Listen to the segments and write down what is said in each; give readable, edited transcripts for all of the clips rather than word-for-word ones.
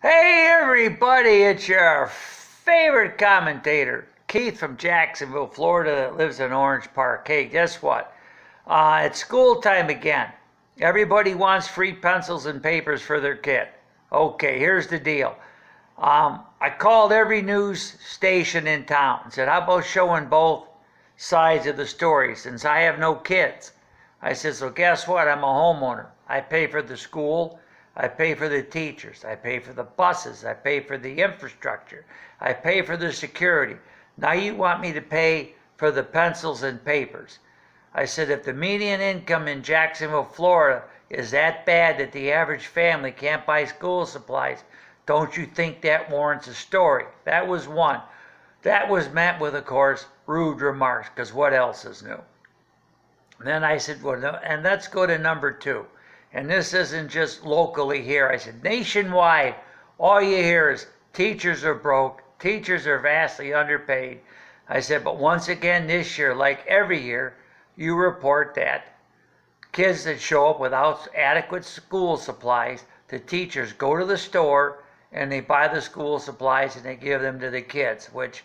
Hey everybody, it's your favorite commentator, Keith from Jacksonville, Florida, that lives in Orange Park. Hey, guess what? It's school time again. Everybody wants free pencils and papers for their kid. Okay, here's the deal. I called every news station in town and said, how about showing both sides of the story since I have no kids? I said, so guess what? I'm a homeowner. I pay for the school. I pay for the teachers. I pay for the buses. I pay for the infrastructure. I pay for the security. Now you want me to pay for the pencils and papers. I said, if the median income in Jacksonville, Florida is that bad that the average family can't buy school supplies, don't you think that warrants a story? That was one. That was met with, of course, rude remarks, because what else is new? Then I said, well, no, and let's go to number two. And this isn't just locally here. I said, nationwide, all you hear is teachers are broke, teachers are vastly underpaid. I said, but once again this year, like every year, you report that kids that show up without adequate school supplies, the teachers go to the store and they buy the school supplies and they give them to the kids, which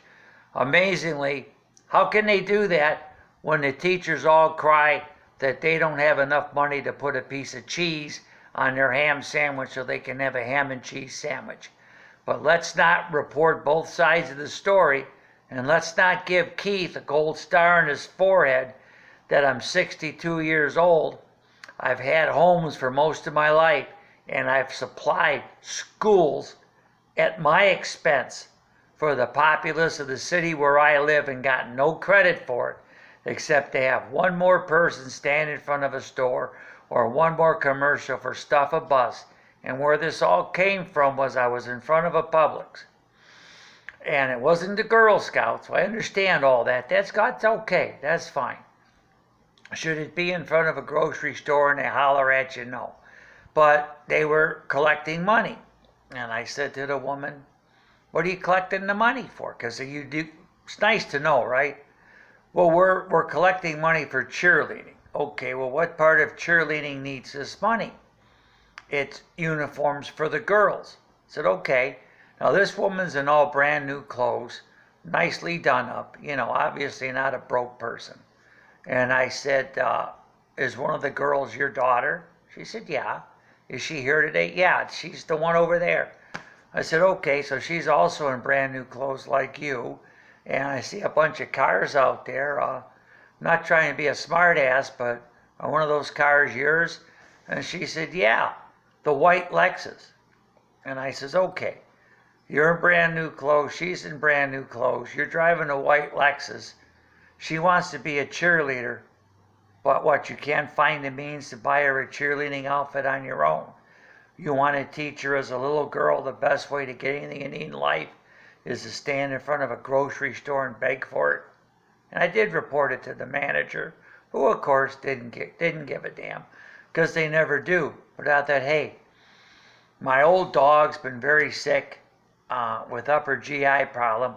amazingly, how can they do that when the teachers all cry that they don't have enough money to put a piece of cheese on their ham sandwich so they can have a ham and cheese sandwich? But let's not report both sides of the story, and let's not give Keith a gold star on his forehead that I'm 62 years old. I've had homes for most of my life, and I've supplied schools at my expense for the populace of the city where I live and gotten no credit for it, except to have one more person stand in front of a store or one more commercial for Stuff a Bus. And where this all came from was I was in front of a Publix. And it wasn't the Girl Scouts. I understand all that. That's okay. That's fine. Should it be in front of a grocery store and they holler at you? No. But they were collecting money. And I said to the woman, what are you collecting the money for? Because it's nice to know, right? Well, we're collecting money for cheerleading. Okay, well, what part of cheerleading needs this money? It's uniforms for the girls. I said, okay. Now, this woman's in all brand new clothes, nicely done up, obviously not a broke person. And I said, is one of the girls your daughter? She said, yeah. Is she here today? Yeah, she's the one over there. I said, okay, so she's also in brand new clothes like you. And I see a bunch of cars out there. I'm not trying to be a smart ass, but are one of those cars yours? And she said, yeah, the white Lexus. And I says, okay, you're in brand new clothes. She's in brand new clothes. You're driving a white Lexus. She wants to be a cheerleader. But what, you can't find the means to buy her a cheerleading outfit on your own? You want to teach her as a little girl the best way to get anything you need in life is to stand in front of a grocery store and beg for it? And I did report it to the manager, who of course didn't give a damn, because they never do. But I thought, hey, my old dog's been very sick with upper GI problem.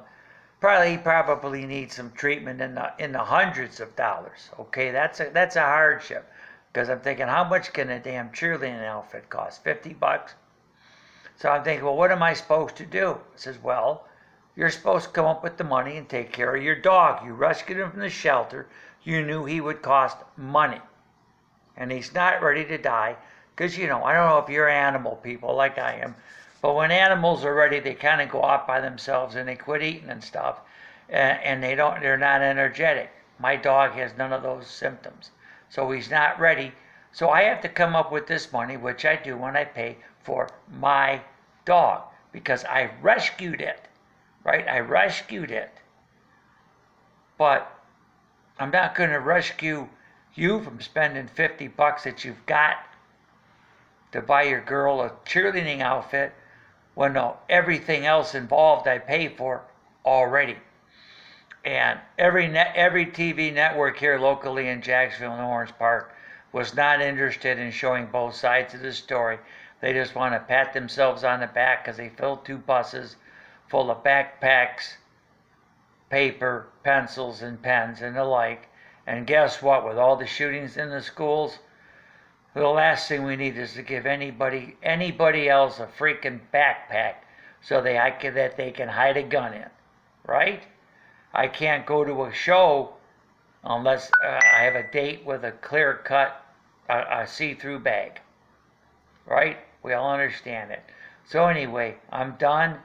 He probably needs some treatment in the hundreds of dollars. Okay, that's a hardship, because I'm thinking, how much can a damn cheerleading outfit cost? $50? So I'm thinking, well, what am I supposed to do? I says, well, you're supposed to come up with the money and take care of your dog. You rescued him from the shelter. You knew he would cost money. And he's not ready to die. Because, I don't know if you're animal people like I am, but when animals are ready, they kind of go off by themselves and they quit eating and stuff. And they're not energetic. My dog has none of those symptoms. So he's not ready. So I have to come up with this money, which I do when I pay for my dog, because I rescued it. Right? I rescued it. But I'm not going to rescue you from spending $50 that you've got to buy your girl a cheerleading outfit when everything else involved I pay for already. And every TV network here locally in Jacksonville and Orange Park was not interested in showing both sides of the story. They just want to pat themselves on the back because they filled 2 buses full of backpacks, paper, pencils, and pens, and the like. And guess what? With all the shootings in the schools, The last thing we need is to give anybody else a freaking backpack so that they can hide a gun in, right? I can't go to a show unless I have a date with a clear-cut, a see-through bag, right? We all understand it. So anyway, I'm done.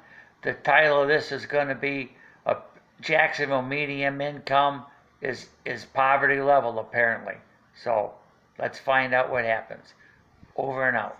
The title of this is going to be a Jacksonville medium income is poverty level apparently. So let's find out what happens. Over and out.